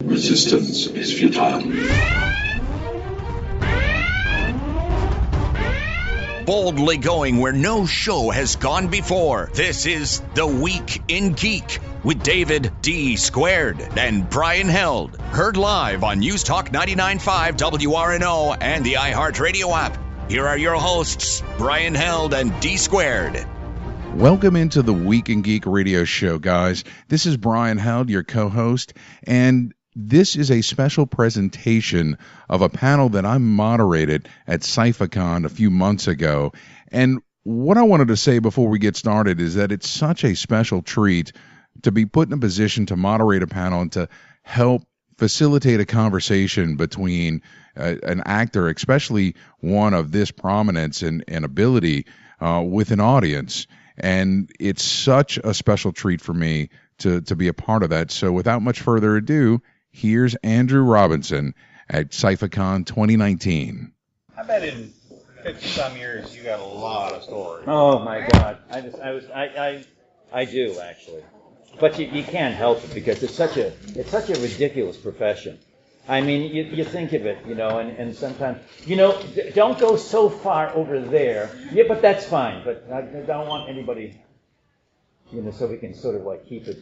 Resistance is futile. Boldly going where no show has gone before. This is The Week in Geek with David D. Squared and Brian Held. Heard live on News Talk 99.5 WRNO and the iHeartRadio app. Here are your hosts, Brian Held and D. Squared. Welcome into the Week in Geek radio show, guys. This is Brian Held, your co-host, and this is a special presentation of a panel that I moderated at Cyphacon a few months ago. And what I wanted to say before we get started is that it's such a special treat to be put in a position to moderate a panel and to help facilitate a conversation between an actor, especially one of this prominence and ability, with an audience. And it's such a special treat for me to be a part of that. So without much further ado, here's Andrew Robinson at Cyphacon 2019. I bet in 50-some years you got a lot of stories. Oh my God, I do actually, but you can't help it because it's such a ridiculous profession. I mean, you think of it, and sometimes, don't go so far over there. Yeah, but that's fine. But I don't want anybody, so we can sort of like keep it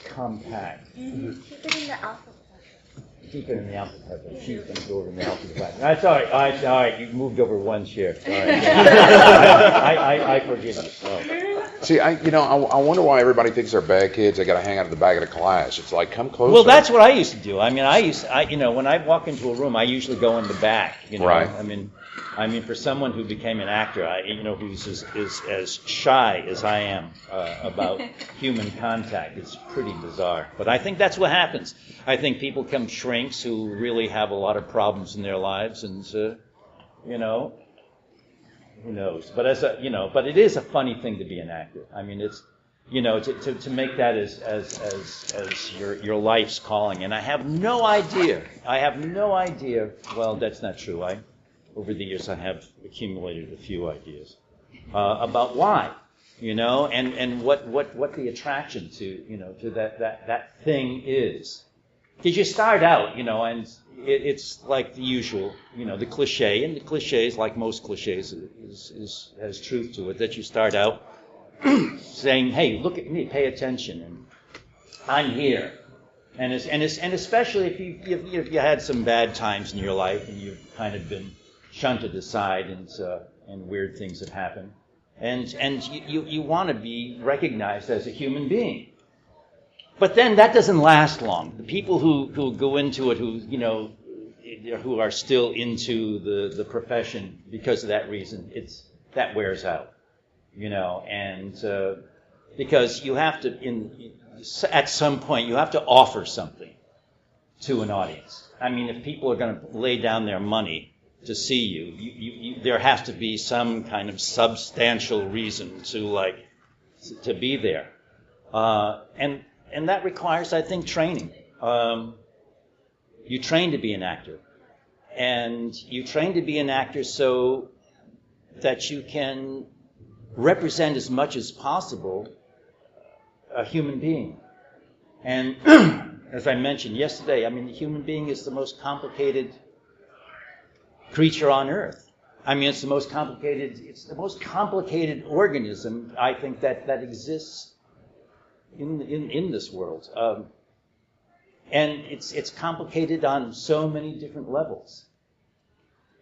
compact. Mm-hmm. Keep it in the alphabet. Keep it in the alphabet. She's going to go over in the alphabet. That's all right. You moved over one chair. All right. I forgive you. So. See, I wonder why everybody thinks they're bad kids. They got to hang out at the back of the class. It's like, come closer. Well, that's what I used to do. I mean, when I walk into a room, I usually go in the back. Right. I mean, for someone who became an actor, who's as shy as I am about human contact, it's pretty bizarre. But I think that's what happens. I think people become shrinks who really have a lot of problems in their lives, and who knows? But but it is a funny thing to be an actor. I mean, it's to make that as your life's calling. And I have no idea. Well, that's not true. Over the years, I have accumulated a few ideas about why, and what the attraction to that thing is. Because you start out, and it's like the usual, the cliche, and the cliches, like most cliches, has truth to it. That you start out saying, "Hey, look at me, pay attention, and I'm here." And especially if you had some bad times in your life and you've kind of been shunted aside and weird things have happened, and you want to be recognized as a human being. But then that doesn't last long. The people who go into it, who are still into the profession because of that reason, that wears out, and because you have to, at some point, you have to offer something to an audience. I mean, if people are going to lay down their money to see you, there has to be some kind of substantial reason to be there, and that requires, I think, training. You train to be an actor, and you train to be an actor so that you can represent as much as possible a human being. And as I mentioned yesterday, I mean, the human being is the most complicated creature on earth. I mean, it's the most complicated organism, I think, that exists in this world. And it's complicated on so many different levels.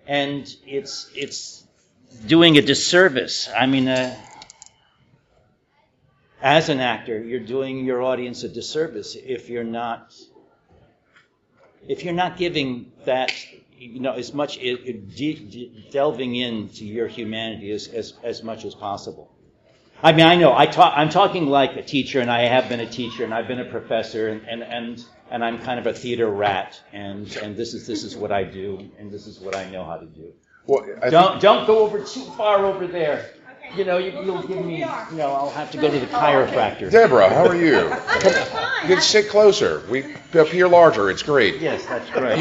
And it's doing a disservice. I mean, as an actor, you're doing your audience a disservice if you're not giving that, as much delving into your humanity as much as possible. I mean, I know I'm talking like a teacher, and I have been a teacher, and I've been a professor, and I'm kind of a theater rat, and this is what I do, and this is what I know how to do. Well, don't go over too far over there. Okay. You'll give me. I'll have to go to the chiropractor. Deborah, how are you? Come, you can sit closer. We appear larger. It's great. Yes, that's great.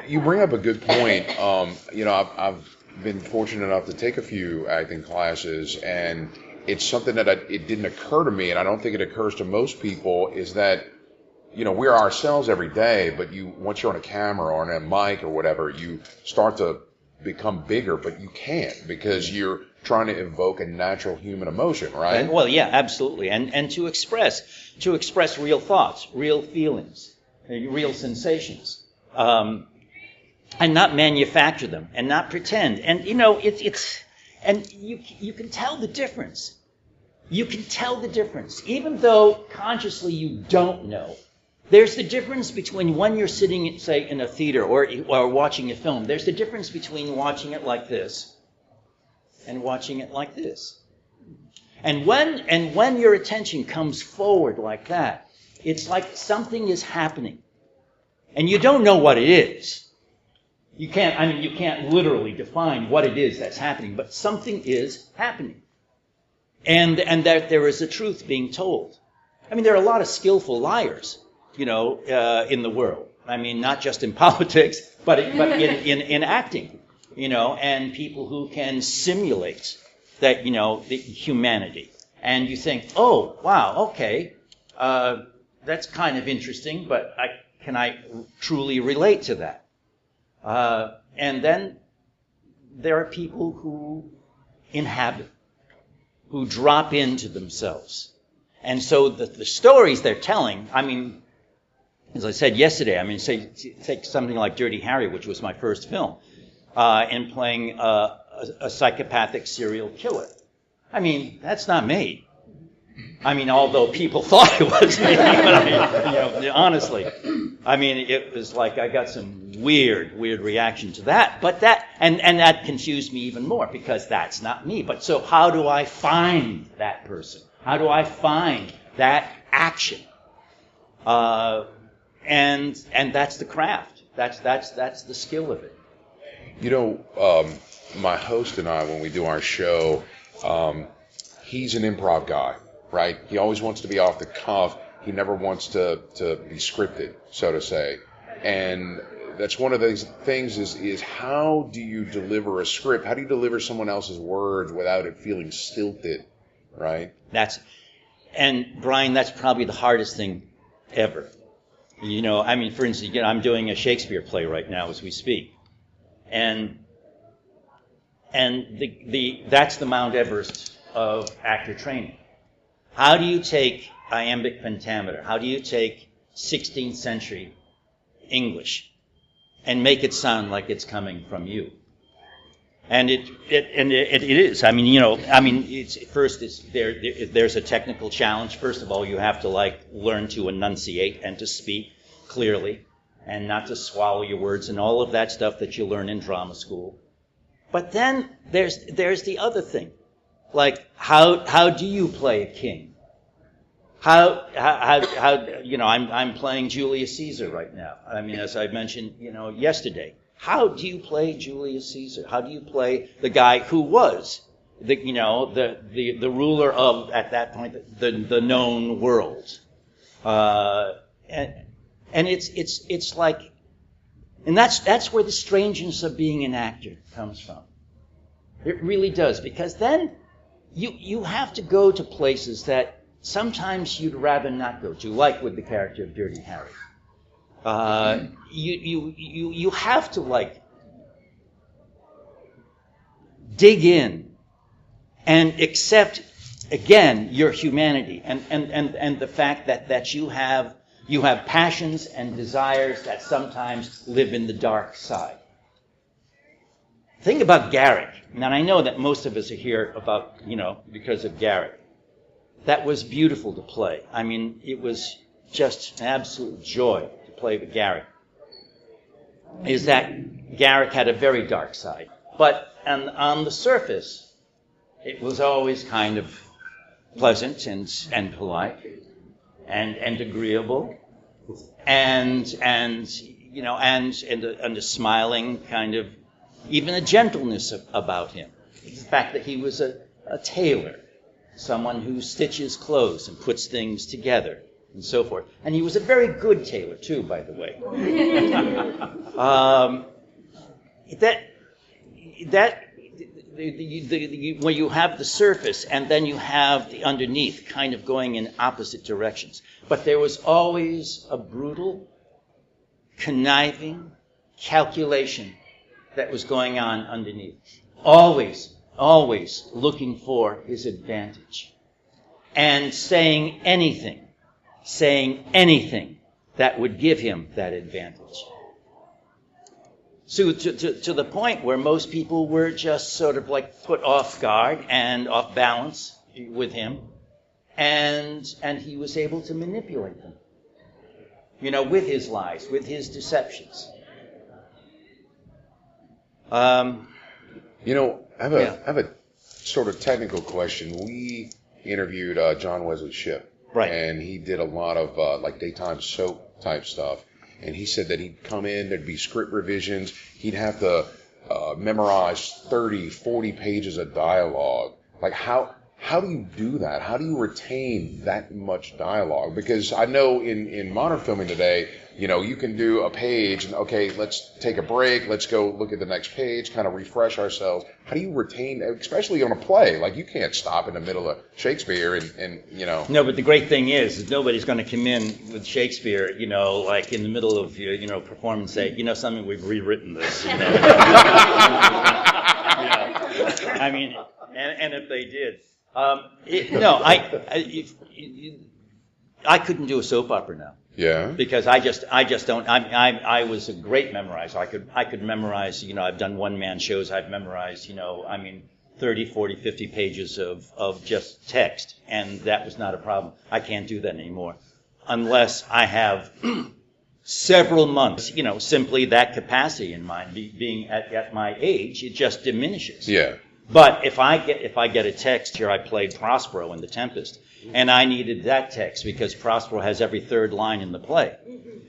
You bring up a good point. I've been fortunate enough to take a few acting classes, and it's something that it didn't occur to me, and I don't think it occurs to most people, is that we're ourselves every day, but once you're on a camera or on a mic or whatever, you start to become bigger, but you can't because you're trying to evoke a natural human emotion, right? Well, yeah, absolutely. And to express real thoughts, real feelings, real sensations. And not manufacture them, and not pretend. And and you can tell the difference. You can tell the difference, even though consciously you don't know. There's the difference between when you're sitting, say, in a theater or watching a film. There's the difference between watching it like this and watching it like this. And when your attention comes forward like that, it's like something is happening, and you don't know what it is. You can't literally define what it is that's happening, but something is happening. And that there is a truth being told. I mean, there are a lot of skillful liars, in the world. I mean, not just in politics, but in acting, and people who can simulate that, the humanity. And you think, oh, wow, okay, that's kind of interesting, but can I truly relate to that? And then there are people who inhabit, who drop into themselves. And so the stories they're telling, I mean, as I said yesterday, take something like Dirty Harry, which was my first film, and playing a psychopathic serial killer. I mean, that's not me. I mean, although people thought it was me, but honestly, it was like I got some weird reaction to that. But and that confused me even more because that's not me. But so how do I find that person? How do I find that action? And that's the craft. That's the skill of it. My host and I, when we do our show, he's an improv guy. Right? He always wants to be off the cuff. He never wants to be scripted, so to say. And that's one of those things is how do you deliver a script? How do you deliver someone else's words without it feeling stilted, right? And Brian, that's probably the hardest thing ever. For instance, I'm doing a Shakespeare play right now as we speak. And that's the Mount Everest of actor training. How do you take iambic pentameter? How do you take 16th century English and make it sound like it's coming from you? And it is. There's a technical challenge. First of all, you have to learn to enunciate and to speak clearly and not to swallow your words and all of that stuff that you learn in drama school. But then there's the other thing. Like, how do you play a king? I'm playing Julius Caesar right now. I mean, as I mentioned, yesterday. How do you play Julius Caesar? How do you play the guy who was the ruler of, at that point, the known world? And it's like, and that's where the strangeness of being an actor comes from. It really does, because then you have to go to places that sometimes you'd rather not go to, like with the character of Dirty Harry. You have to dig in and accept again your humanity and the fact that you have passions and desires that sometimes live in the dark side. Think about Garrick. Now, I know that most of us are here about, because of Garrick. That was beautiful to play. I mean, it was just an absolute joy to play with Garrick. Is that Garrick had a very dark side. But on the surface, it was always kind of pleasant and polite and agreeable and a smiling kind of, even a gentleness about him. The fact that he was a tailor, someone who stitches clothes and puts things together and so forth. And he was a very good tailor too, by the way. where you have the surface and then you have the underneath kind of going in opposite directions. But there was always a brutal, conniving calculation that was going on underneath. Always looking for his advantage. And saying anything that would give him that advantage. So to the point where most people were just sort of like put off guard and off balance with him, and he was able to manipulate them, with his lies, with his deceptions. I have a sort of technical question. We interviewed John Wesley Shipp, right, and he did a lot of like daytime soap type stuff. And he said that he'd come in, there'd be script revisions, he'd have to memorize 30, 40 pages of dialogue. Like, how do you do that? How do you retain that much dialogue? Because I know in modern filming today, you can do a page and, okay, let's take a break, let's go look at the next page, kind of refresh ourselves. How do you retain, especially on a play? Like, you can't stop in the middle of Shakespeare and. No, but the great thing is nobody's going to come in with Shakespeare, like in the middle of your performance, say, something, we've rewritten this. I mean, and if they did. I couldn't do a soap opera now. Yeah. Because I just don't. I was a great memorizer. I could memorize. I've done one-man shows. I've memorized. 30, 40, 50 pages of just text, and that was not a problem. I can't do that anymore, unless I have several months. Simply that capacity in mind. Being at my age, it just diminishes. Yeah. But if I get a text here, I played Prospero in The Tempest, and I needed that text because Prospero has every third line in the play,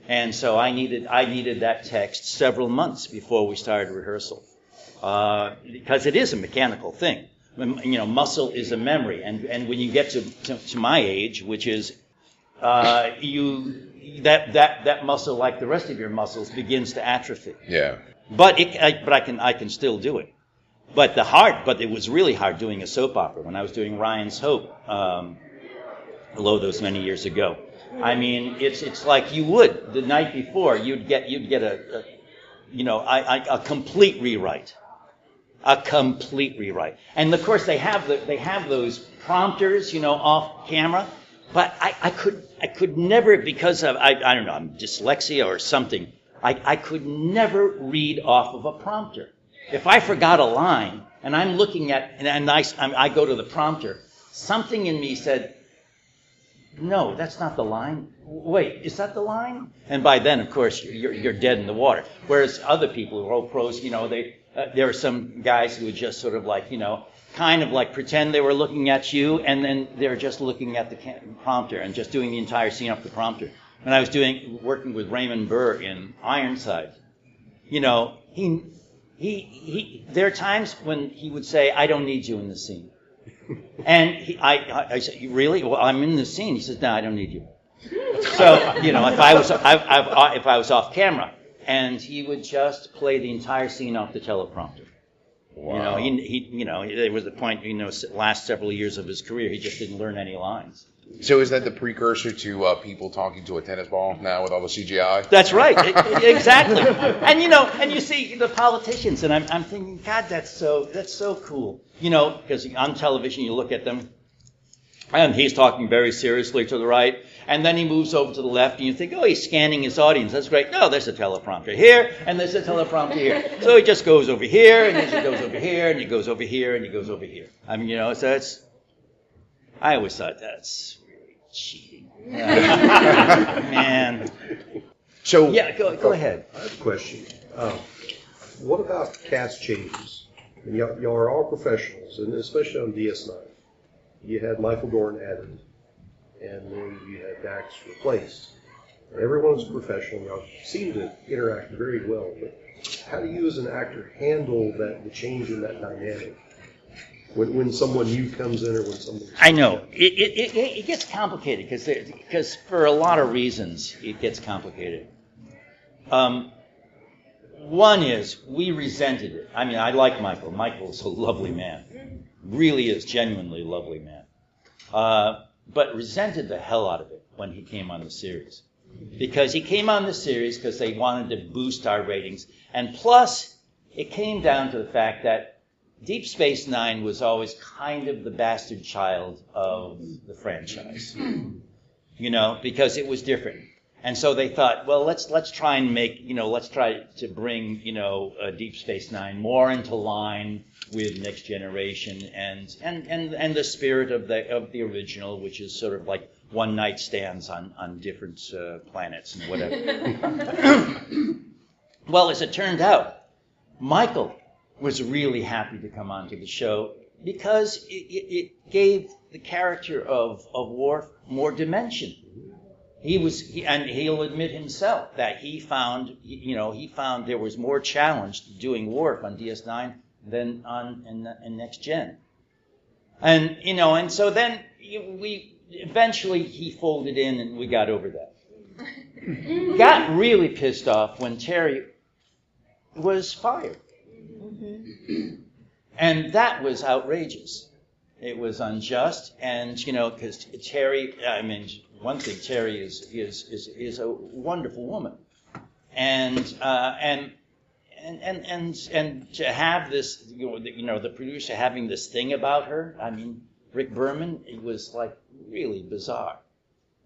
and so I needed that text several months before we started rehearsal, because it is a mechanical thing. Muscle is a memory, and when you get to my age, which is that muscle, like the rest of your muscles, begins to atrophy. Yeah. But I can still do it. But it was really hard doing a soap opera when I was doing Ryan's Hope, below those many years ago. I mean, it's like you would the night before. You'd get a complete rewrite, And of course they have those prompters, off camera. But I could never, because of I don't know, I'm dyslexia or something. I could never read off of a prompter. If I forgot a line and I'm looking at and I go to the prompter, something in me said, "No, that's not the line. Wait, is that the line?" And by then, of course, you're dead in the water. Whereas other people who are pros, there are some guys who would just sort of like, kind of like pretend they were looking at you, and then they're just looking at the prompter and just doing the entire scene off the prompter. When I was working with Raymond Burr in Ironside, there are times when he would say, "I don't need you in the scene." And I said, "Really? Well, I'm in the scene." He says, "No, I don't need you." So, if I was off camera, and he would just play the entire scene off the teleprompter. Wow. There was a point, last several years of his career, he just didn't learn any lines. So is that the precursor to people talking to a tennis ball now with all the CGI? That's right, exactly. And you see the politicians, and I'm thinking, God, that's so cool. Because on television you look at them, and he's talking very seriously to the right, and then he moves over to the left, and you think, oh, he's scanning his audience. That's great. No, there's a teleprompter here, and there's a teleprompter here. So he just goes over here, and he goes over here, and he goes over here, and he goes over here. I mean, so I always thought that's really cheating. Man. So yeah, go ahead. I have a question. What about cast changes? And y'all are all professionals, and especially on DS9. You had Michael Dorn added, and then you had Dax replaced. And everyone's a professional. Y'all seem to interact very well, but how do you as an actor handle the change in that dynamic? When someone new comes in or when someone... I know. It gets complicated because for a lot of reasons it gets complicated. One is we resented it. I mean, I like Michael. Michael's a lovely man. Really is genuinely a lovely man. But resented the hell out of it when he came on the series. Because he came on the series because they wanted to boost our ratings. And plus, it came down to the fact that Deep Space Nine was always kind of the bastard child of the franchise. You know, because it was different. And so they thought, well, let's try and make, let's try to bring, Deep Space Nine more into line with Next Generation and the spirit of the original, which is sort of like one night stands on different planets and whatever. Well, as it turned out, Michael was really happy to come onto the show because it gave the character of Worf more dimension. And he'll admit himself that he found there was more challenge to doing Worf on DS9 than in Next Gen. And so then eventually he folded in and we got over that. Got really pissed off when Terry was fired. And that was outrageous. It was unjust, and because Terry, one thing, Terry is a wonderful woman, and to have this, the producer having this thing about her. I mean, Rick Berman, it was like really bizarre.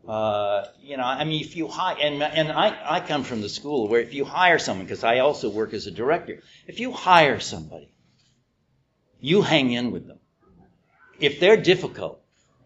If you hire, and I come from the school where if you hire someone, because I also work as a director, if you hire somebody, you hang in with them. If they're difficult,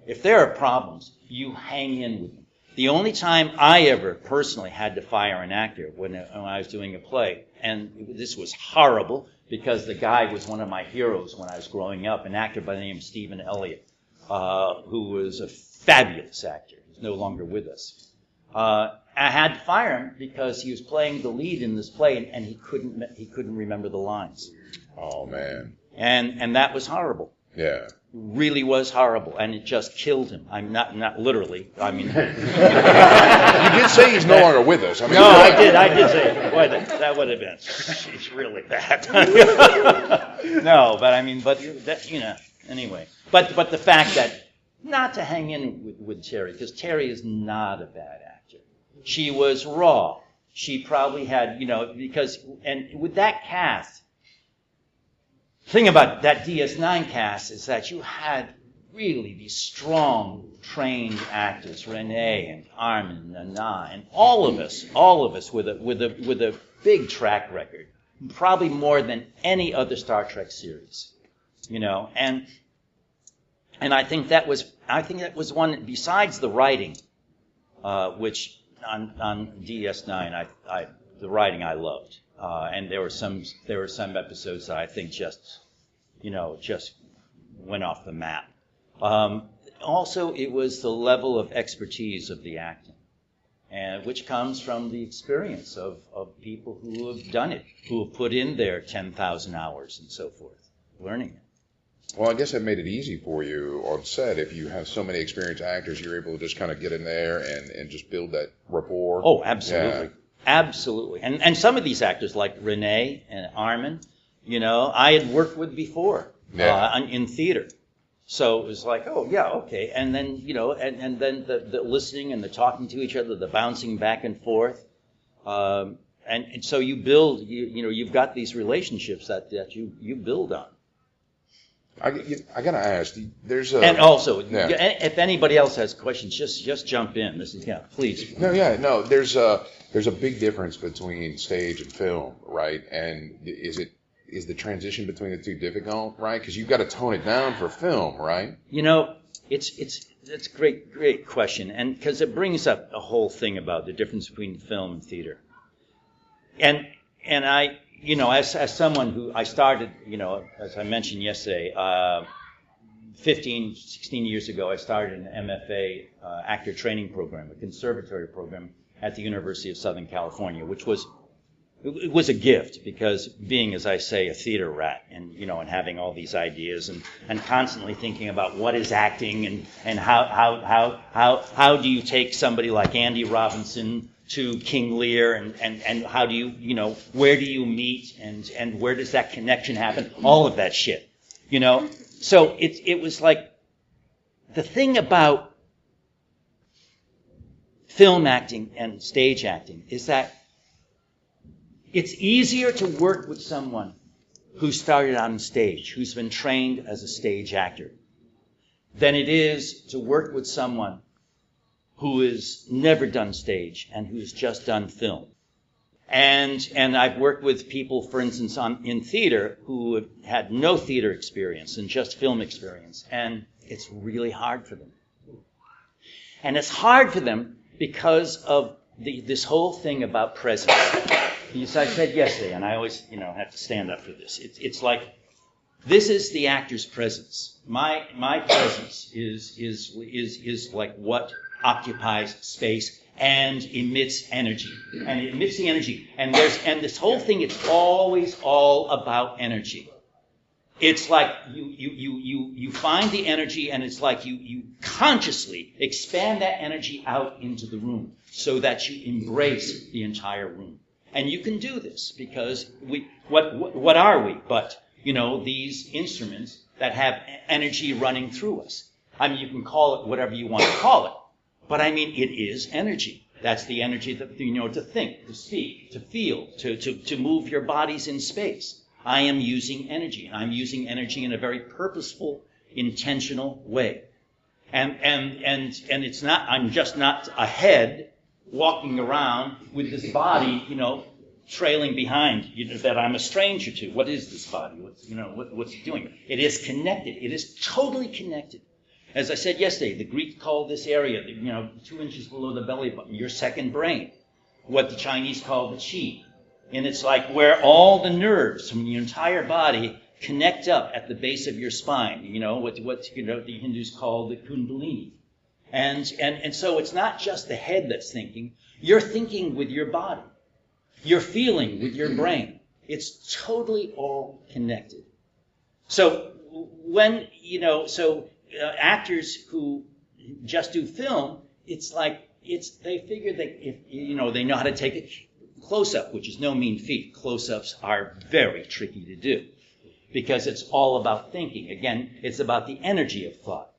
if there are problems, you hang in with them. The only time I ever personally had to fire an actor when I was doing a play, and this was horrible because the guy was one of my heroes when I was growing up, an actor by the name of Stephen Elliott, who was a fabulous actor. He's no longer with us. I had to fire him because he was playing the lead in this play, and he couldn't remember the lines. Oh man! And that was horrible. Yeah. Really was horrible, and it just killed him. I'm not literally. I mean, you did say he's no longer with us. No, I did say, boy, that would have been. It's really bad. No, anyway. But the fact that not to hang in with Terry, because Terry is not a bad actor. She was raw. She probably had, and with that cast. Thing about that DS9 cast is that you had really these strong, trained actors, Renee and Armin, Nana, and all of us with a big track record, probably more than any other Star Trek series, and I think that was one besides the writing, which on DS9 the writing I loved. And there were some episodes that I think just went off the map. Also, it was the level of expertise of the acting, and which comes from the experience of people who have done it, who have put in their 10,000 hours and so forth, learning it. Well, I guess that made it easy for you on set. If you have so many experienced actors, you're able to just kind of get in there and just build that rapport. Oh, absolutely. Yeah. Absolutely. And some of these actors, like Renee and Armin, I had worked with before in theater. So it was like, oh, yeah, okay. And then, and then the listening and the talking to each other, the bouncing back and forth. And so you build, you've got these relationships that you build on. I got to ask, and also, if anybody else has questions, just jump in. Please. No, there's a big difference between stage and film, right? And is the transition between the two difficult, right? Because you've got to tone it down for film, right? It's a great question, and because it brings up a whole thing about the difference between film and theater. And I, as someone who I started, as I mentioned yesterday, 16 years ago, I started an MFA actor training program, a conservatory program at the University of Southern California, which was a gift because being, as I say, a theater rat and having all these ideas and constantly thinking about what is acting and how do you take somebody like Andy Robinson, to King Lear and how do you, where do you meet and where does that connection happen? All of that shit, So it was like the thing about film acting and stage acting is that it's easier to work with someone who started on stage, who's been trained as a stage actor, than it is to work with someone who has never done stage and who's just done film. And I've worked with people, for instance, in theater who have had no theater experience and just film experience, and it's really hard for them. And it's hard for them because of this whole thing about presence. As I said yesterday, and I always, have to stand up for this. It's like this is the actor's presence. My presence is like what occupies space and emits energy. And it emits the energy. And this whole thing, it's always all about energy. It's like you find the energy, and it's like you consciously expand that energy out into the room so that you embrace the entire room. And you can do this because what are we but, these instruments that have energy running through us? I mean, you can call it whatever you want to call it, but I mean, it is energy. That's the energy that, to think, to speak, to feel, to move your bodies in space. I am using energy. I'm using energy in a very purposeful, intentional way. And it's not, I'm just not a head walking around with this body, trailing behind, that I'm a stranger to. What is this body? What's it doing? It is connected. It is totally connected. As I said yesterday, the Greeks call this area, 2 inches below the belly button, your second brain. What the Chinese call the qi. And it's like where all the nerves from your entire body connect up at the base of your spine. What the Hindus call the kundalini. And so it's not just the head that's thinking. You're thinking with your body. You're feeling with your brain. It's totally all connected. So when, actors who just do film, it's like, they figure that if, they know how to take a close-up, which is no mean feat. Close-ups are very tricky to do because it's all about thinking. Again, it's about the energy of thought.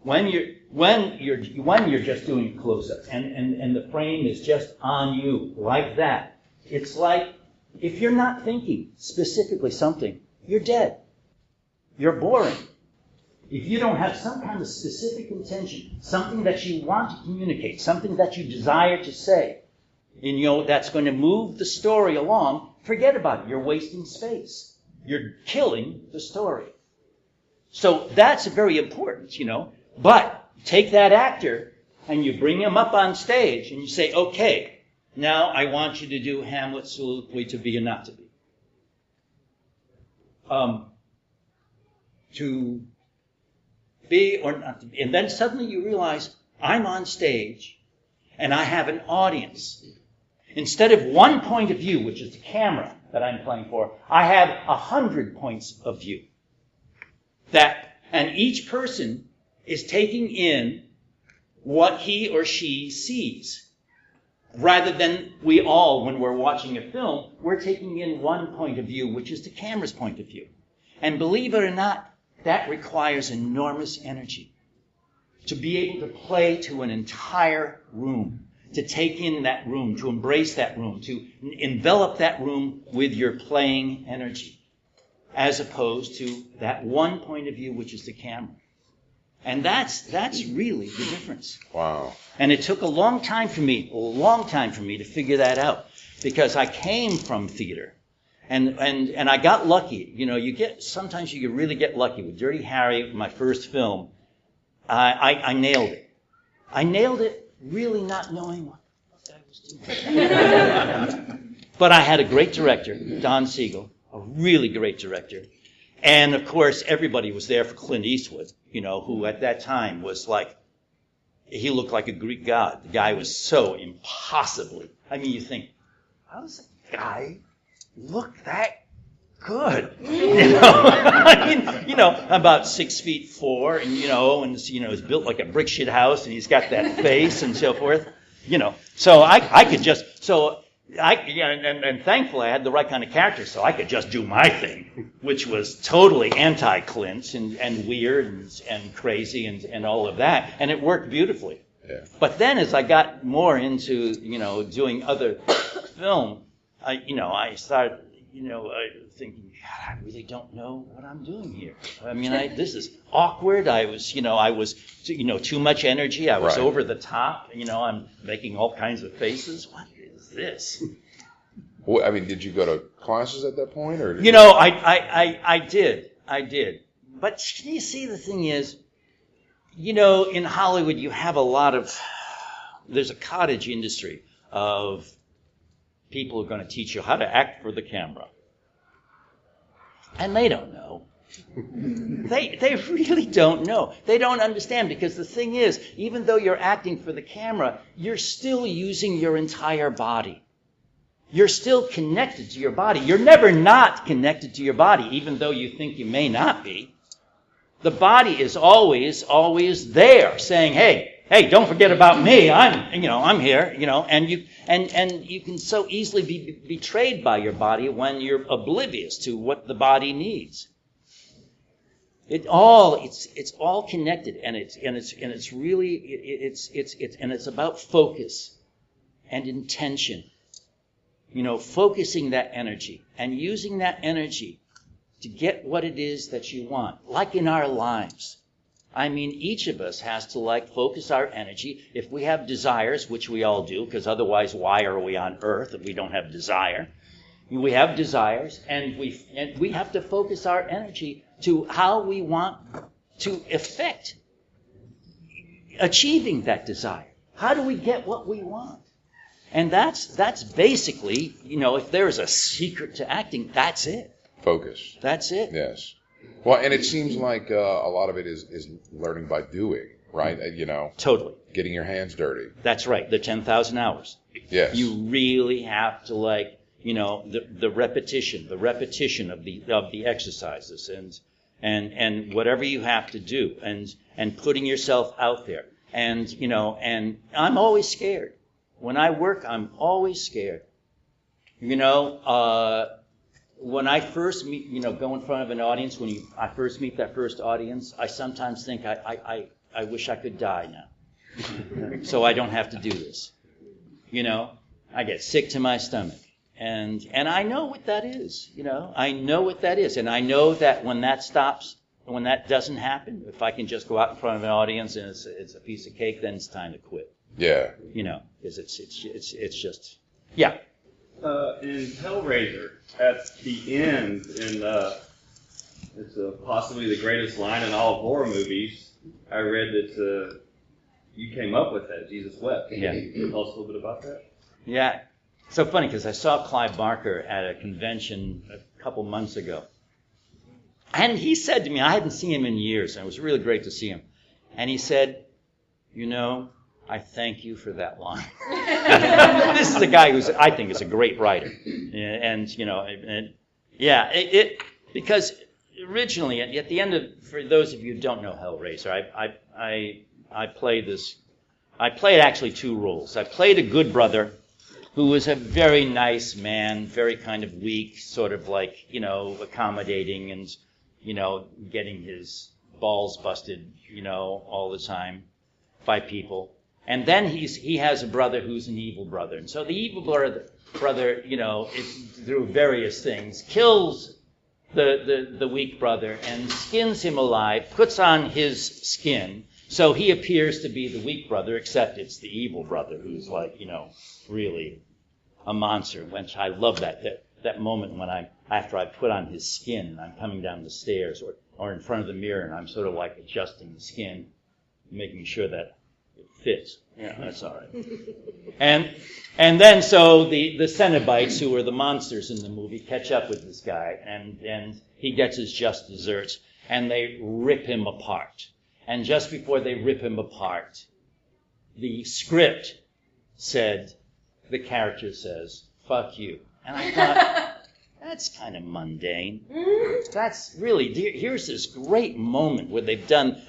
When you're just doing close-ups and the frame is just on you like that, it's like if you're not thinking specifically something, you're dead. You're boring. If you don't have some kind of specific intention, something that you want to communicate, something that you desire to say, and that's going to move the story along, forget about it. You're wasting space. You're killing the story. So that's very important, But take that actor and you bring him up on stage and you say, okay, now I want you to do Hamlet's soliloquy, to be or not to be. To be or not to be. And then suddenly you realize I'm on stage and I have an audience. Instead of one point of view, which is the camera that I'm playing for, I have 100 points of view. And each person is taking in what he or she sees. Rather than we all, when we're watching a film, we're taking in one point of view, which is the camera's point of view. And believe it or not, that requires enormous energy. To be able to play to an entire room, to take in that room, to embrace that room, to envelop that room with your playing energy, as opposed to that one point of view, which is the camera. And that's really the difference. Wow. And it took a long time for me to figure that out, because I came from theater. And I got lucky. Sometimes you can really get lucky. With Dirty Harry, my first film, I nailed it. I nailed it really not knowing what I was doing. But I had a great director, Don Siegel, a really great director. And, of course, everybody was there for Clint Eastwood, who at that time was he looked like a Greek god. The guy was so impossibly, you think, how does a guy look that good? About 6'4", and, he's built like a brick shit house, and he's got that face and so forth. So I could just, so and thankfully I had the right kind of character, so I could just do my thing, which was totally anti-Clint and weird and crazy and all of that, and it worked beautifully. Yeah. But then as I got more into, doing other film, I started, thinking, God, I really don't know what I'm doing here. I mean, this is awkward. I was too much energy. I was Right. over the top. I'm making all kinds of faces. What is this? Well, I mean, did you go to classes at that point, or? I did. But you see, the thing is, in Hollywood, you have there's a cottage industry of people who are going to teach you how to act for the camera. And they don't know. They really don't know. They don't understand, because the thing is, even though you're acting for the camera, you're still using your entire body. You're still connected to your body. You're never not connected to your body, even though you think you may not be. The body is always there, saying, "Hey, don't forget about me. I'm here." And you can so easily be betrayed by your body when you're oblivious to what the body needs. It's all connected, and it's about focus and intention. Focusing that energy and using that energy to get what it is that you want, like in our lives. I mean, each of us has to focus our energy. If we have desires, which we all do, because otherwise why are we on earth if we don't have desire? We have desires, and we have to focus our energy to how we want to effect achieving that desire. How do we get what we want? And that's basically, if there's a secret to acting, that's it. Focus. That's it. Yes. Well, and it seems like a lot of it is learning by doing, right? Totally. Getting your hands dirty. That's right. The 10,000 hours. Yes. You really have to the repetition of the exercises and whatever you have to do and putting yourself out there. And I'm always scared. When I work, I'm always scared. When I first meet, go in front of an audience, I first meet that first audience, I sometimes think I wish I could die now, so I don't have to do this. I get sick to my stomach, and I know what that is. I know what that is, and I know that when that stops, when that doesn't happen, if I can just go out in front of an audience and it's a piece of cake, then it's time to quit. Yeah. Because it's just, yeah. In Hellraiser, at the end, it's possibly the greatest line in all of horror movies. I read that you came up with that, Jesus wept. Yeah. Can you tell us a little bit about that? Yeah. So funny, because I saw Clive Barker at a convention a couple months ago. And he said to me, I hadn't seen him in years, and it was really great to see him. And he said, I thank you for that line. This is a guy I think is a great writer. Because originally, at the end of, for those of you who don't know Hellraiser, I played actually two roles. I played a good brother who was a very nice man, very kind of weak, sort of accommodating and, getting his balls busted, all the time by people. And then he has a brother who's an evil brother. And so the evil brother, through various things, kills the weak brother and skins him alive, puts on his skin. So he appears to be the weak brother, except it's the evil brother who's really a monster. Which I love that moment when after I put on his skin and I'm coming down the stairs or in front of the mirror and I'm sort of adjusting the skin, making sure that it fits. Yeah, that's all right. And then so the Cenobites, who are the monsters in the movie, catch up with this guy, and he gets his just desserts, and they rip him apart. And just before they rip him apart, the script said, the character says, "Fuck you." And I thought, that's kind of mundane. That's really, here's this great moment where they've done,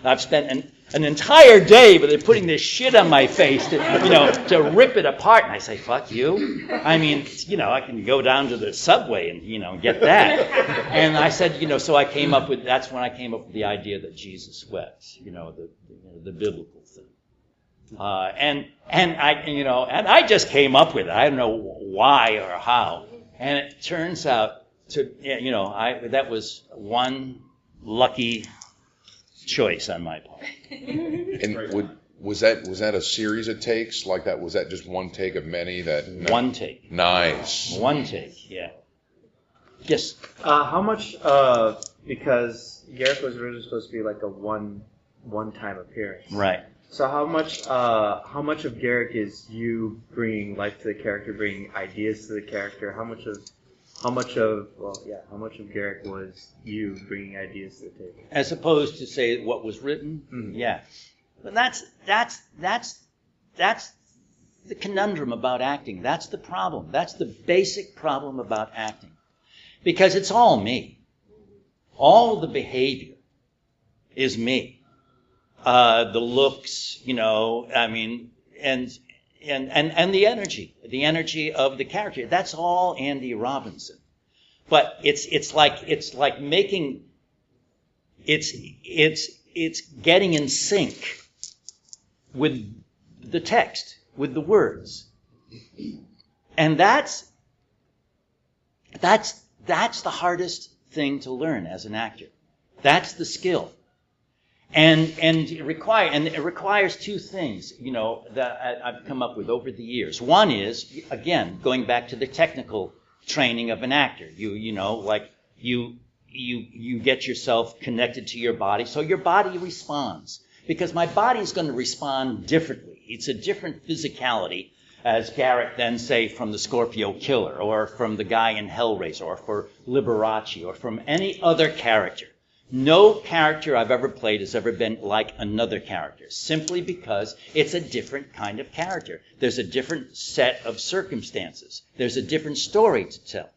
an entire day, but they're putting this shit on my face to rip it apart. And I say, fuck you. I mean, I can go down to the subway and, get that. And I said, so that's when I came up with the idea that Jesus wept, the biblical thing. And I just came up with it. I don't know why or how. And it turns out that was one lucky choice on my part. And was that a series of takes like that? Was that just one take of many? One take. Nice. One take. Yeah. Yes. How much? Because Garrick was originally supposed to be like a one-time appearance. Right. So how much of Garrick is you bringing life to the character, bringing ideas to the character? How much of Garrick was you bringing ideas to the table? As opposed to say what was written? Mm-hmm. Yeah. But that's the conundrum about acting. That's the problem. That's the basic problem about acting. Because it's all me. All the behavior is me. The looks, and the energy of the character. That's all Andy Robinson. But it's like making it's getting in sync with the text, with the words. And that's the hardest thing to learn as an actor. That's the skill. And it requires two things, that I've come up with over the years. One is, again, going back to the technical training of an actor. You get yourself connected to your body, so your body responds. Because my body is going to respond differently. It's a different physicality, as Garrick then say from the Scorpio Killer, or from the guy in Hellraiser, or for Liberace, or from any other character. No character I've ever played has ever been like another character, simply because it's a different kind of character. There's a different set of circumstances. There's a different story to tell.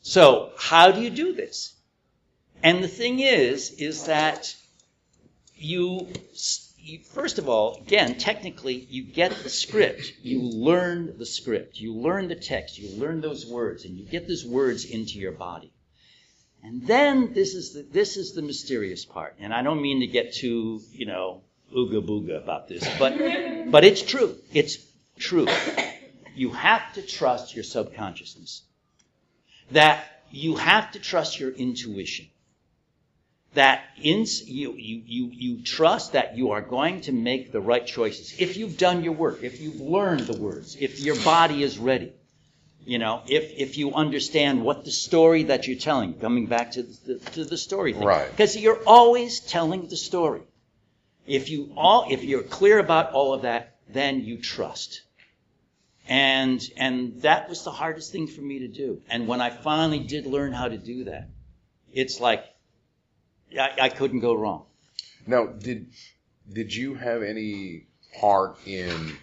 So, how do you do this? And the thing is that you first of all, again, technically, you get the script. You learn the script. You learn the text. You learn those words, and you get those words into your body. And then this is the mysterious part. And I don't mean to get too, ooga booga about this, but it's true. It's true. You have to trust your subconsciousness. That you have to trust your intuition. That you trust that you are going to make the right choices. If you've done your work, if you've learned the words, if your body is ready. If you understand what the story that you're telling, coming back to the story thing. Right. Because you're always telling the story. If you're clear about all of that, then you trust. And that was the hardest thing for me to do. And when I finally did learn how to do that, it's like I couldn't go wrong. Now, did you have any part in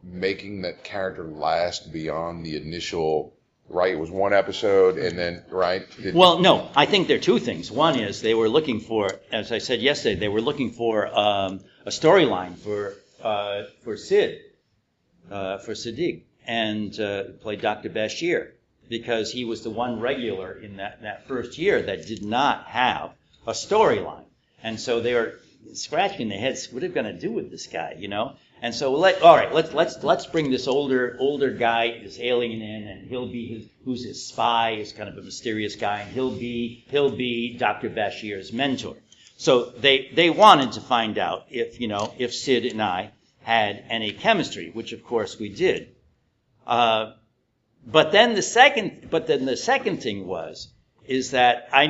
making that character last beyond the initial, right? It was one episode and then, right? Well, no. I think there are two things. One is they were looking for, as I said yesterday, they were looking for a storyline for Sid, for Siddiq, and played Dr. Bashir, because he was the one regular in that first year that did not have a storyline. And so they were scratching their heads, what are we going to do with this guy, And so let's bring this older guy, this alien in, and he'll be who's his spy, is kind of a mysterious guy, and he'll be Dr. Bashir's mentor. So they wanted to find out if Sid and I had any chemistry, which of course we did. But then the second thing is that I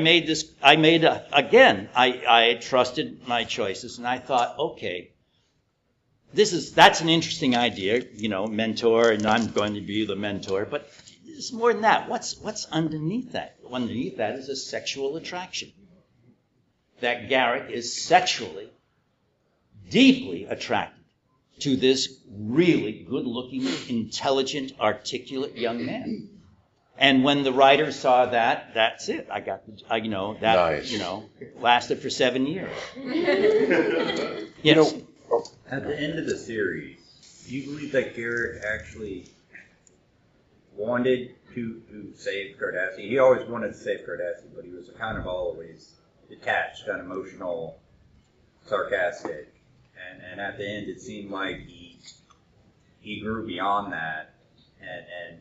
trusted my choices, and I thought, okay, that's an interesting idea, mentor, and I'm going to be the mentor, but it's more than that. What's underneath that? Underneath that is a sexual attraction. That Garrick is sexually, deeply attracted to this really good-looking, intelligent, articulate young man. And when the writers saw that, that's it. I got that, Nice. Lasted for 7 years. You know, At the end of the series, do you believe that Garrett actually wanted to save Cardassia? He always wanted to save Cardassia, but he was kind of always detached, unemotional, sarcastic. And at the end, it seemed like he grew beyond that, and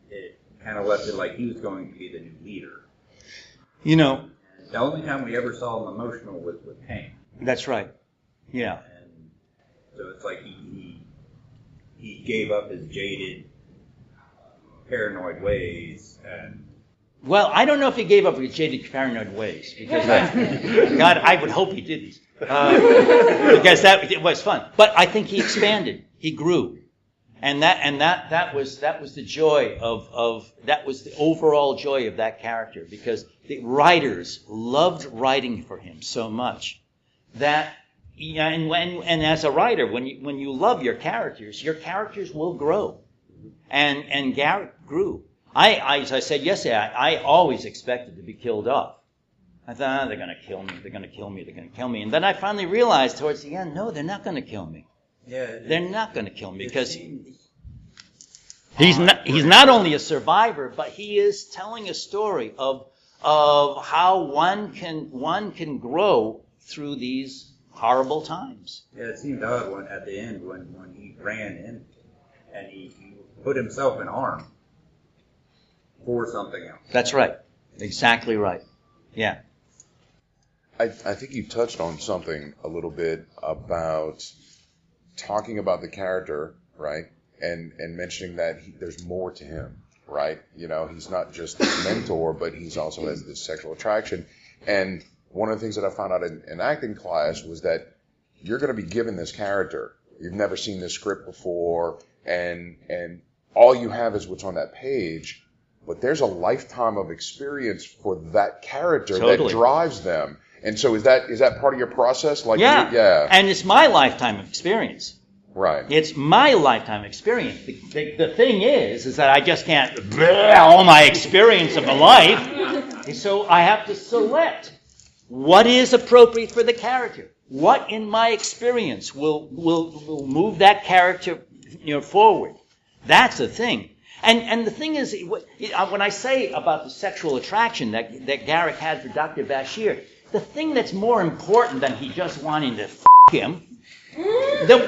it kind of left it like he was going to be the new leader. And the only time we ever saw him emotional was with Hank. That's right. Yeah. And so it's like he gave up his jaded, paranoid ways. And Well, I don't know if he gave up his jaded, paranoid ways, because God, I would hope he didn't, because it was fun. But I think he expanded, he grew, and that was the joy that was the overall joy of that character, because the writers loved writing for him so much that. And as a writer, when you love your characters will grow, and Garrett grew. As I said yesterday, I always expected to be killed off. I thought, they're going to kill me, they're going to kill me, they're going to kill me. And then I finally realized towards the end, no, they're not going to kill me. yeah, They're not going to kill me, because he's not only a survivor, but he is telling a story of how one can grow through these horrible times. Yeah, it seemed odd at the end when he ran in and he put himself in harm for something else. That's right. Exactly right. Yeah. I think you touched on something a little bit about talking about the character, right? And mentioning that there's more to him, right? He's not just a mentor, but he's also has this sexual attraction. And one of the things that I found out in acting class was that you're going to be given this character. You've never seen this script before, and all you have is what's on that page. But there's a lifetime of experience for that character Totally. that drives them. And so is that part of your process? Like Yeah. yeah. And it's my lifetime experience. Right. It's my lifetime experience. The thing is that I just can't all my experience of a life. So I have to select what is appropriate for the character. What in my experience will move that character forward. That's the thing. And the thing is, when I say about the sexual attraction that Garrick had for Dr. Bashir, the thing that's more important than he just wanting to f*** him,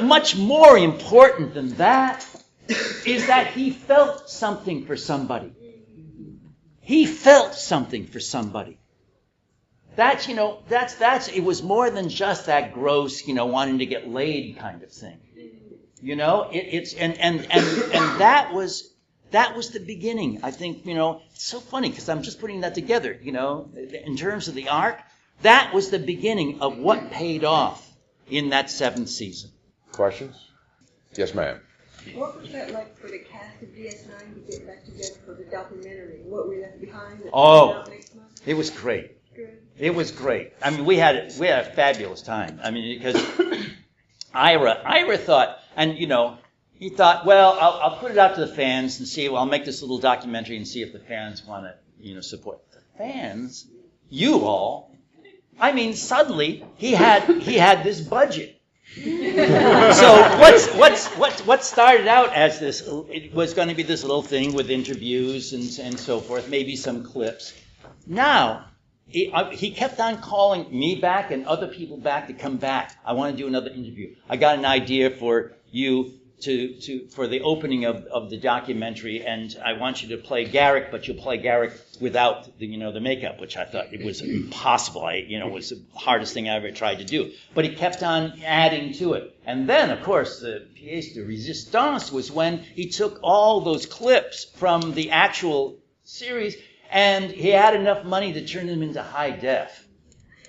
much more important than that, is that he felt something for somebody. He felt something for somebody. It was more than just that gross, wanting to get laid kind of thing. That was the beginning. I think, it's so funny because I'm just putting that together, in terms of the arc. That was the beginning of what paid off in that 7th season. Questions? Yes, ma'am. What was that like for the cast of DS9 to get back together for the documentary? What we left behind? It was great. Good. It was great. I mean, we had a fabulous time. I mean, because Ira thought, and he thought, well, I'll put it out to the fans and see. Well, I'll make this little documentary and see if the fans want to, support. The fans, you all. I mean, suddenly he had this budget. So what started out as this? It was going to be this little thing with interviews and so forth, maybe some clips. Now he kept on calling me back and other people back to come back. I want to do another interview. I got an idea for you for the opening of the documentary, and I want you to play Garrick, but you'll play Garrick without the makeup, which I thought it was impossible. It was the hardest thing I ever tried to do. But he kept on adding to it. And then, of course, the pièce de résistance was when he took all those clips from the actual series, and he had enough money to turn them into high def.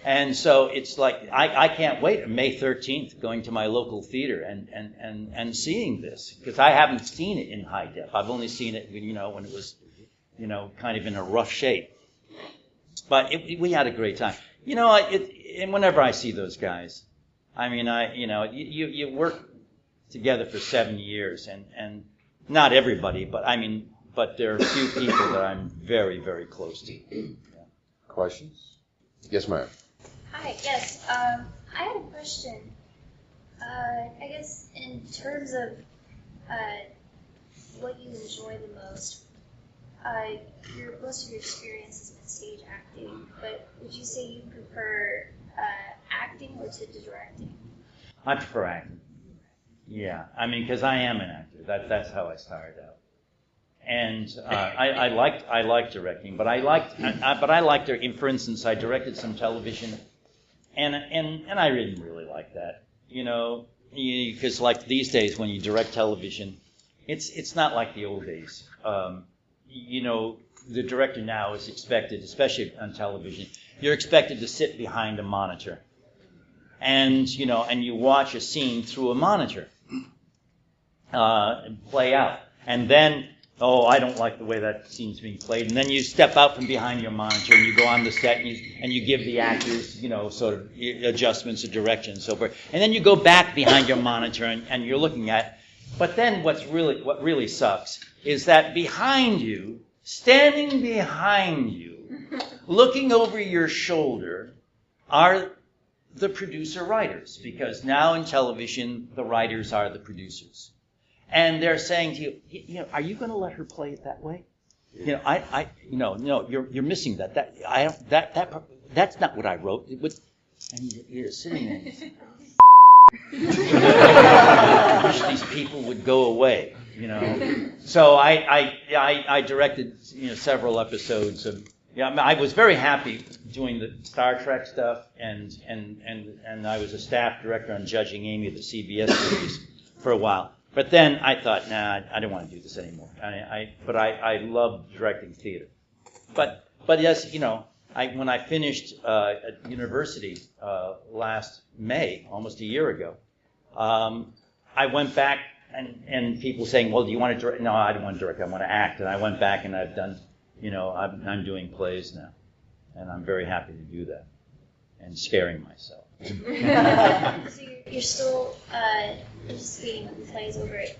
And so it's like, I can't wait, May 13th, going to my local theater and seeing this, because I haven't seen it in high def. I've only seen it, when it was, kind of in a rough shape. But we had a great time. And whenever I see those guys, I mean, you work together for 7 years, and not everybody, but I mean, but there are a few people that I'm very, very close to. Yeah. Questions? Yes, ma'am. Hi, yes. I had a question. I guess in terms of what you enjoy the most, most of your experience has been stage acting, but would you say you prefer acting or to directing? I prefer acting. Yeah, I mean, because I am an actor. That's how I started out. And I liked directing, but I liked, for instance, I directed some television, and I didn't really like that, because like these days when you direct television, it's not like the old days. The director now is expected, especially on television, you're expected to sit behind a monitor, and you watch a scene through a monitor play out, and then. Oh, I don't like the way that scene's being played. And then you step out from behind your monitor and you go on the set and you give the actors, sort of adjustments of direction and so forth. And then you go back behind your monitor and you're looking at. But then what really sucks is that behind you, standing behind you, looking over your shoulder, are the producer writers. Because now in television, the writers are the producers. And they're saying to you, are you going to let her play it that way? No, you're missing that. That's not what I wrote. And you're sitting there. Wish these people would go away. So I directed several episodes of. I was very happy doing the Star Trek stuff, and I was a staff director on Judging Amy, the CBS series, for a while. But then I thought, nah, I don't want to do this anymore. But I love directing theater. But yes, when I finished at university last May, almost a year ago, I went back and people saying, well, do you want to direct? No, I don't want to direct. I want to act. And I went back and I've done, I'm doing plays now, and I'm very happy to do that and scaring myself. So you're still participating in plays over at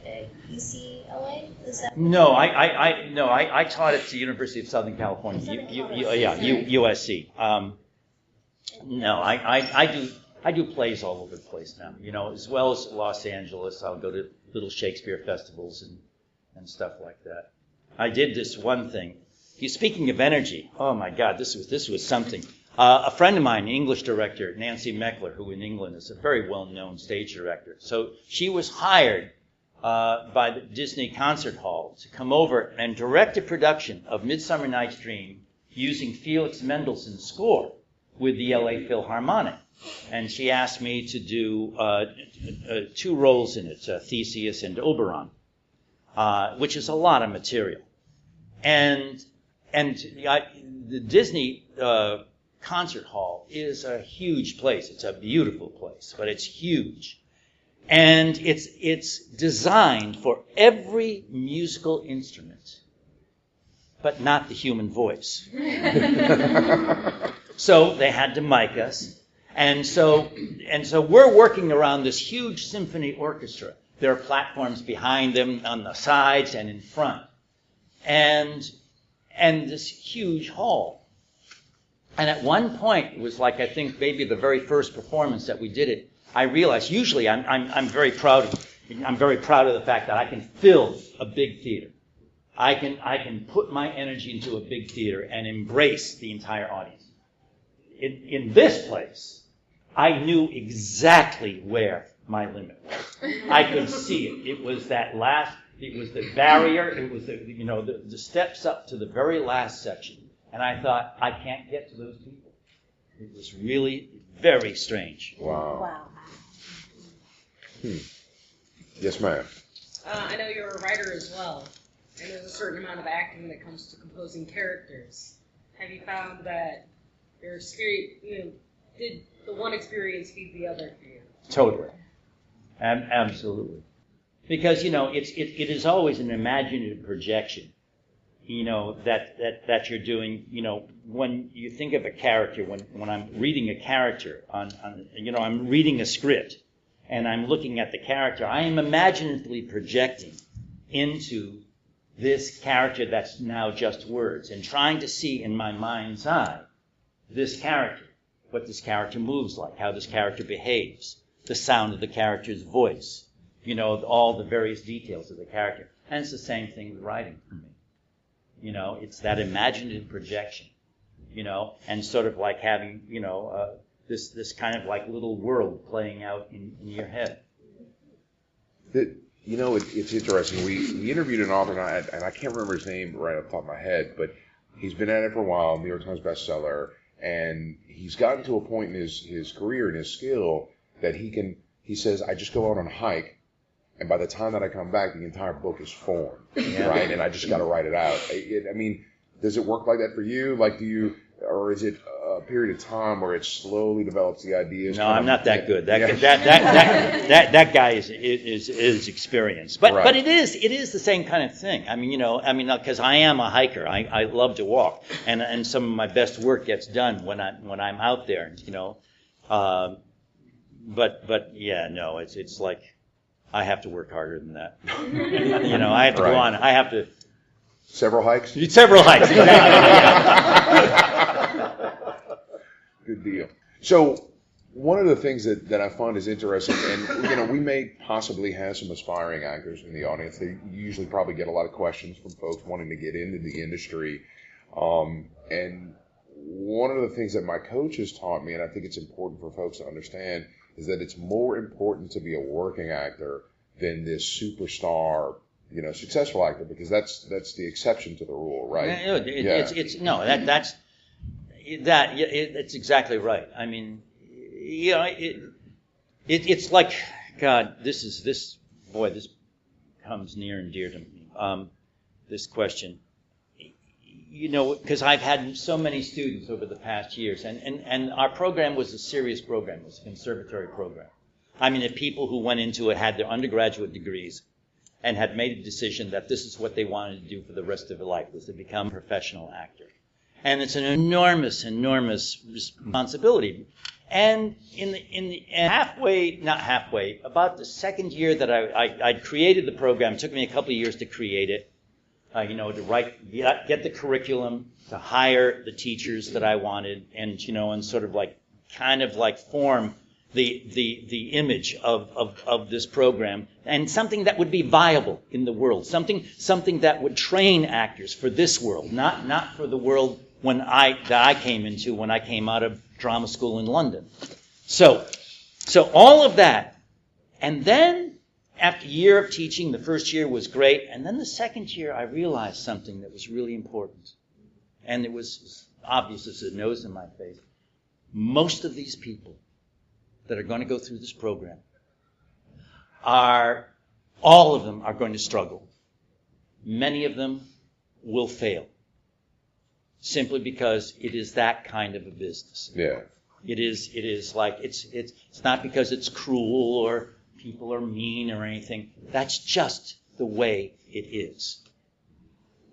UCLA? Is that No, I taught at the University of Southern California. USC. No, I do plays all over the place now. As well as Los Angeles. I'll go to little Shakespeare festivals and stuff like that. I did this one thing. Speaking of energy, oh my God, this was something. A friend of mine, an English director, Nancy Meckler, who in England is a very well-known stage director. So she was hired by the Disney Concert Hall to come over and direct a production of Midsummer Night's Dream using Felix Mendelssohn's score with the LA Philharmonic. And she asked me to do 2 roles in it, Theseus and Oberon, which is a lot of material. And the Disney Concert Hall is a huge place. It's a beautiful place, but it's huge. And it's designed for every musical instrument, but not the human voice. So they had to mic us. And so we're working around this huge symphony orchestra. There are platforms behind them, on the sides and in front. And this huge hall. And at one point, it was like, I think maybe the very first performance that we did it, I realized, usually I'm very proud of the fact that I can fill a big theater. I can put my energy into a big theater and embrace the entire audience. In this place, I knew exactly where my limit was. I could see it. It was the barrier, it was the steps up to the very last section. And I thought, I can't get to those people. It was really very strange. Wow. Yes, ma'am. I know you're a writer as well, and there's a certain amount of acting when it comes to composing characters. Have you found that your experience, did the one experience feed the other for you? Totally. Absolutely. Because, it is always an imaginative projection. That you're doing, when you think of a character, when I'm reading a character I'm reading a script and I'm looking at the character, I am imaginatively projecting into this character that's now just words, and trying to see in my mind's eye this character, what this character moves like, how this character behaves, the sound of the character's voice, all the various details of the character. And it's the same thing with writing for me. It's that imaginative projection, and sort of like having, this kind of like little world playing out in your head. It's interesting. We interviewed an author, and I can't remember his name right off the top of my head, but he's been at it for a while, New York Times bestseller, and he's gotten to a point in his career and his skill that he says, I just go out on a hike, and by the time that I come back, the entire book is formed, right? And I just got to write it out. Does it work like that for you? Like, or is it a period of time where it slowly develops the ideas? No, I'm not that good. That guy is experienced, but Right. but it is the same kind of thing. Because I am a hiker. I love to walk, and some of my best work gets done when I'm out there. But yeah, no, it's like I have to work harder than that. I have to go on. I have to. Several hikes? Several hikes, exactly. Good deal. So one of the things that I find is interesting, and we may possibly have some aspiring actors in the audience. They usually probably get a lot of questions from folks wanting to get into the industry. And one of the things that my coach has taught me, and I think it's important for folks to understand, is that it's more important to be a working actor than this superstar, successful actor, because that's the exception to the rule, right? It's exactly right. It's like, God, this comes near and dear to me. This question, because I've had so many students over the past years, and our program was a serious program. It was a conservatory program. The people who went into it had their undergraduate degrees and had made a decision that this is what they wanted to do for the rest of their life, was to become a professional actor. And it's an enormous, enormous responsibility. And about the second year that I'd created the program, it took me a couple of years to create it, to write, get the curriculum, to hire the teachers that I wanted, and sort of like, kind of like form the image of this program, and something that would be viable in the world, something that would train actors for this world, not for the world that I came into when I came out of drama school in London. So all of that, and then after a year of teaching, the first year was great, and then the second year I realized something that was really important, and it was obvious as the nose in my face. Most of these people that are going to go through this program all of them are going to struggle. Many of them will fail, simply because it is that kind of a business. Yeah. It is like, it's not because it's cruel or people are mean or anything. That's just the way it is.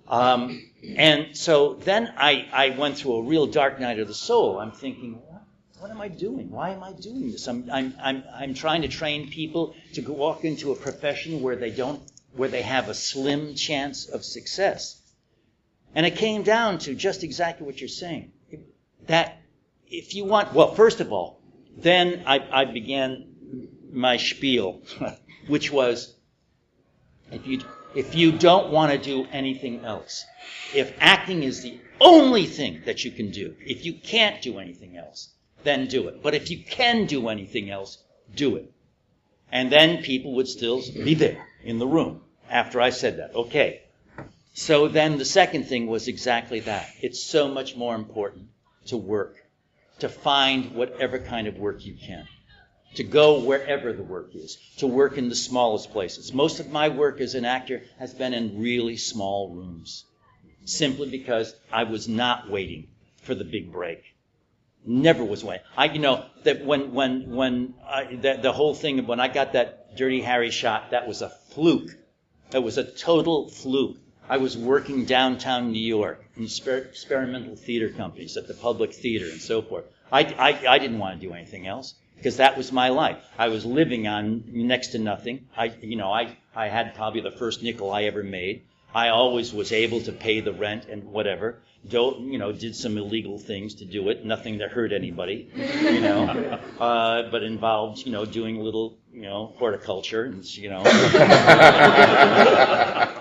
And so then I went through a real dark night of the soul. I'm thinking, what am I doing? Why am I doing this? I'm trying to train people to walk into a profession where they have a slim chance of success. And it came down to just exactly what you're saying. That if you want, well, first of all, then I began my spiel, which was, if you don't want to do anything else, if acting is the only thing that you can do, if you can't do anything else, then do it. But if you can do anything else, do it. And then people would still be there in the room after I said that. Okay. So then the second thing was exactly that. It's so much more important to work, to find whatever kind of work you can, to go wherever the work is, to work in the smallest places. Most of my work as an actor has been in really small rooms, simply because I was not waiting for the big break. Never was waiting. That the whole thing, when I got that Dirty Harry shot, that was a fluke. It was a total fluke. I was working downtown New York in experimental theater companies at the Public Theater and so forth. I didn't want to do anything else because that was my life. I was living on next to nothing. I had probably the first nickel I ever made. I always was able to pay the rent and whatever. Did some illegal things to do it. Nothing that hurt anybody, but involved, doing a little, horticulture and,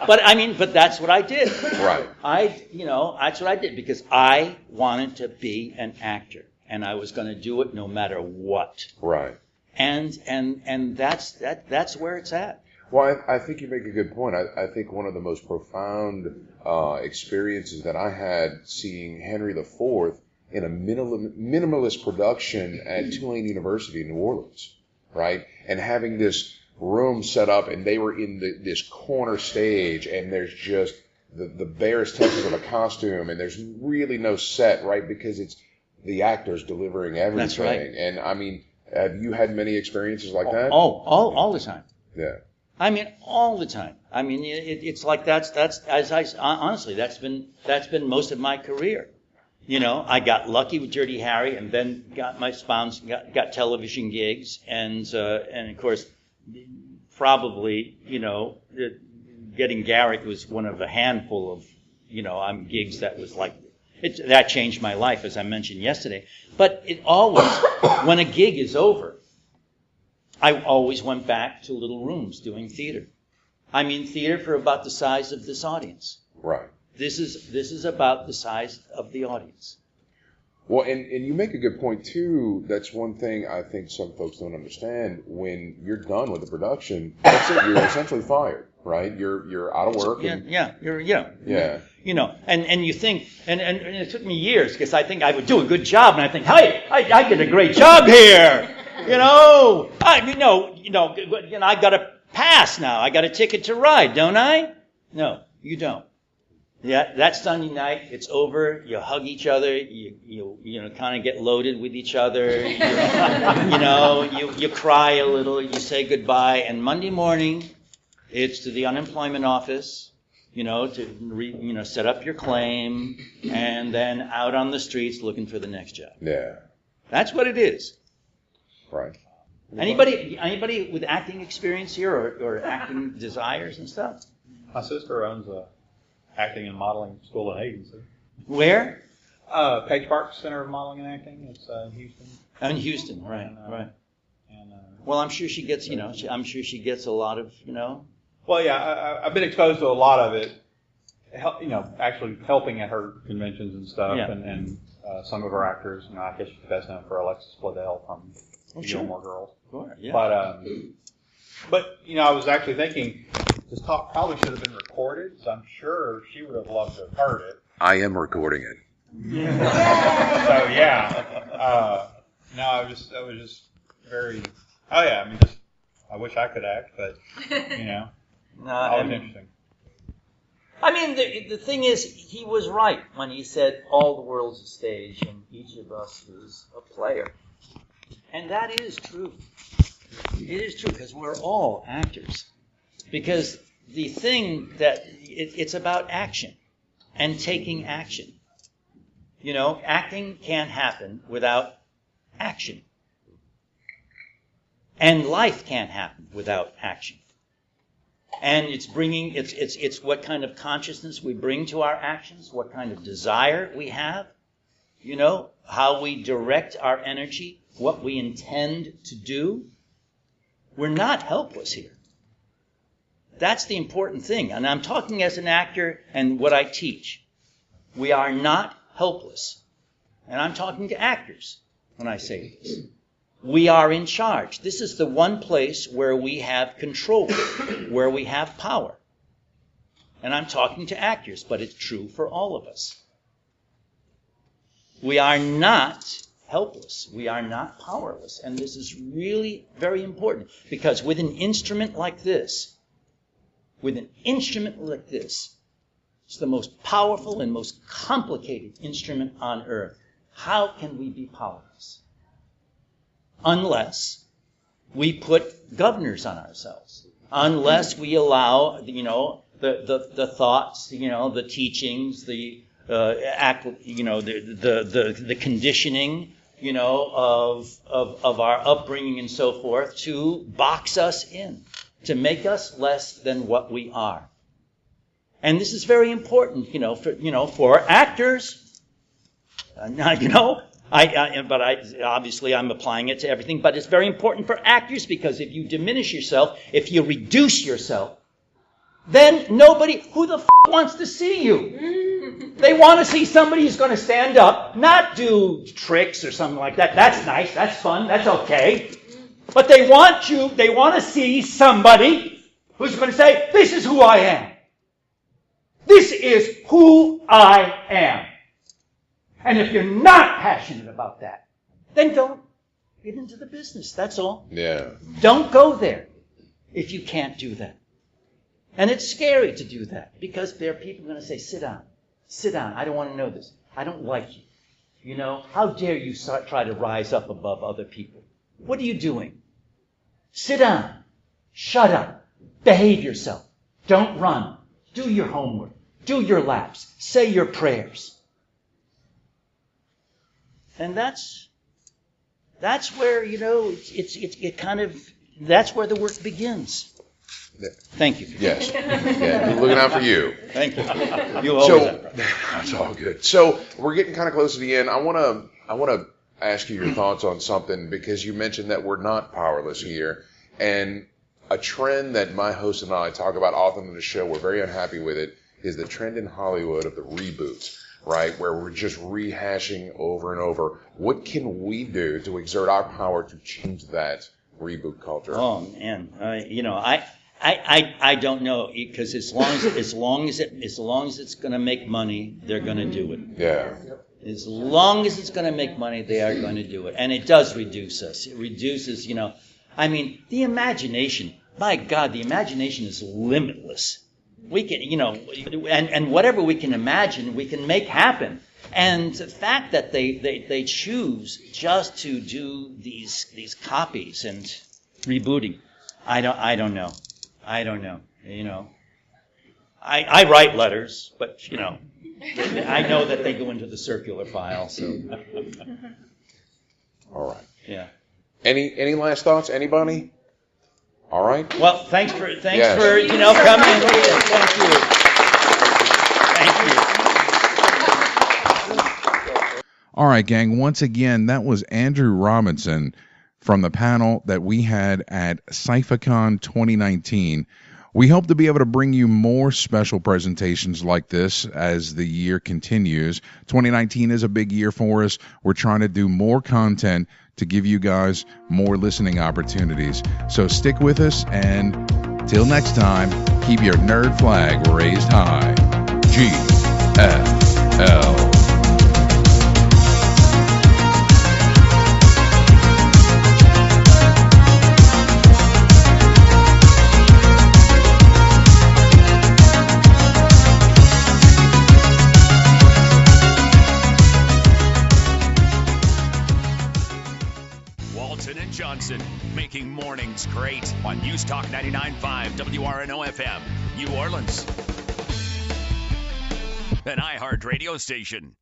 But that's what I did. Right. That's what I did because I wanted to be an actor, and I was going to do it no matter what. Right. And that's where it's at. Well, I think you make a good point. I think one of the most profound experiences that I had seeing Henry IV in a minimalist production at Tulane University in New Orleans, right? And having this room set up, and they were in this corner stage, and there's just the barest touches of a costume, and there's really no set, right? Because it's the actors delivering everything. That's right. And have you had many experiences like that? All the time. Yeah. All the time. It's like honestly, that's been most of my career. I got lucky with Dirty Harry, and then got my sponsors, got television gigs, and of course, probably, getting Garrick was one of a handful of, gigs that was like, that changed my life, as I mentioned yesterday. But it always, when a gig is over, I always went back to little rooms doing theater. Theater for about the size of this audience. Right. This is about the size of the audience. Well, and you make a good point too. That's one thing I think some folks don't understand. When you're done with the production, that's it. You're essentially fired, right? You're out of work. Yeah. Yeah. And you think, and it took me years because I think I would do a good job, and I think, hey, I did a great job here. I got a pass now. I got a ticket to ride, don't I? No, you don't. Yeah, that Sunday night, it's over. You hug each other. You kind of get loaded with each other. You cry a little. You say goodbye. And Monday morning, it's to the unemployment office. To set up your claim, and then out on the streets looking for the next job. Yeah. That's what it is. Right. Anybody with acting experience here or acting desires and stuff? My sister owns a acting and modeling school in agency. Where? Page Park Center of Modeling and Acting. It's in Houston. In Houston, right, right. And well, I'm sure she gets, I'm sure she gets a lot of, Well, yeah, I've been exposed to a lot of it. Actually helping at her conventions and stuff, Yeah. and some of her actors. I guess she's best known for Alexis Bledel from Gilmore Girls. Sure, yeah. But I was actually thinking this talk probably should have been recorded, so I'm sure she would have loved to have heard it. I am recording it. So yeah, no, I was just very. Oh yeah, I wish I could act, but always interesting. The thing is, he was right when he said all the world's a stage and each of us is a player. And that is true. It is true because we're all actors. Because the thing that, it's about action and taking action. Acting can't happen without action. And life can't happen without action. And it's what kind of consciousness we bring to our actions, what kind of desire we have, how we direct our energy, what we intend to do. We're not helpless here. That's the important thing. And I'm talking as an actor and what I teach. We are not helpless. And I'm talking to actors when I say this. We are in charge. This is the one place where we have control, where we have power. And I'm talking to actors, but it's true for all of us. We are not helpless. We are not powerless. And this is really very important because with an instrument like this, it's the most powerful and most complicated instrument on earth. How can we be powerless? Unless we put governors on ourselves. Unless we allow, the thoughts, the teachings, the conditioning, of our upbringing and so forth to box us in, to make us less than what we are. And this is very important, for actors. Obviously I'm applying it to everything, but it's very important for actors because if you diminish yourself, if you reduce yourself, then who the wants to see you? They want to see somebody who's going to stand up, not do tricks or something like that. That's nice, that's fun, that's okay. But they want to see somebody who's going to say, this is who I am. This is who I am. And if you're not passionate about that, then don't get into the business. That's all. Yeah. Don't go there if you can't do that. And it's scary to do that because there are people going to say, sit down. Sit down. I don't want to know this. I don't like you. How dare you try to rise up above other people? What are you doing? Sit down. Shut up. Behave yourself. Don't run. Do your homework. Do your laps. Say your prayers. And that's where, that's where the work begins. Thank you. Yes. Yeah, we're looking out for you. Thank you. You always have. That's all good. So we're getting kind of close to the end. I want to ask you your thoughts on something because you mentioned that we're not powerless here, and a trend that my host and I talk about often in the show, we're very unhappy with it, is the trend in Hollywood of the reboots, right? Where we're just rehashing over and over. What can we do to exert our power to change that reboot culture? Oh man, I don't know because as long as it's going to make money, they're going to do it. Yeah. As long as it's going to make money, they are going to do it, and it does reduce us. It reduces, the imagination. My God, the imagination is limitless. We can, and whatever we can imagine, we can make happen. And the fact that they choose just to do these copies and rebooting, I don't know. I write letters, but I know that they go into the circular file. So, all right. Yeah. Any last thoughts? Anybody? All right. Well, thanks for coming. Thank you. All right, gang. Once again, that was Andrew Robinson from the panel that we had at Cyphacon 2019. We hope to be able to bring you more special presentations like this as the year continues. 2019 is a big year for us. We're trying to do more content to give you guys more listening opportunities. So stick with us, and till next time, keep your nerd flag raised high. GFL. Johnson, making mornings great on News Talk 99.5 WRNO FM, New Orleans, an iHeart radio station.